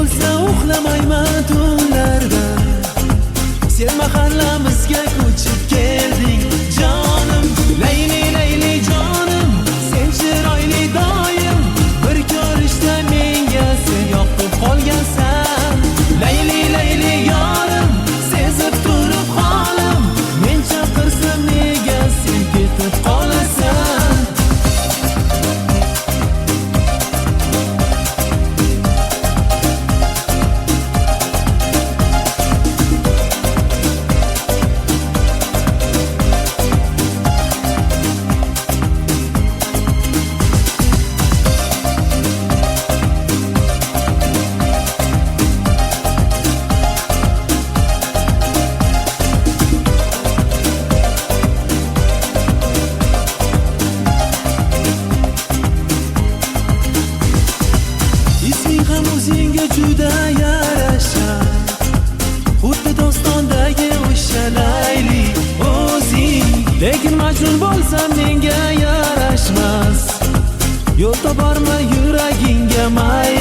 bo'lsa uxlamayman tunlarda. Sen mahallamizga ko'chib kelding jonim. Layli layli jonim, sen chiroyli doim. Bir ko'rishda menga sen yoqib qolgansan. Layli layli yorim, sezib turib holim. Men chaqirsam nega sen ketib qolasan? Isming ham o'zingga juda yarashar. Xuddi dostondagi o'sha Layli o'zing. Lekin majnun bo'lsam menga yarashmas. Yo'l toparman yuragingga may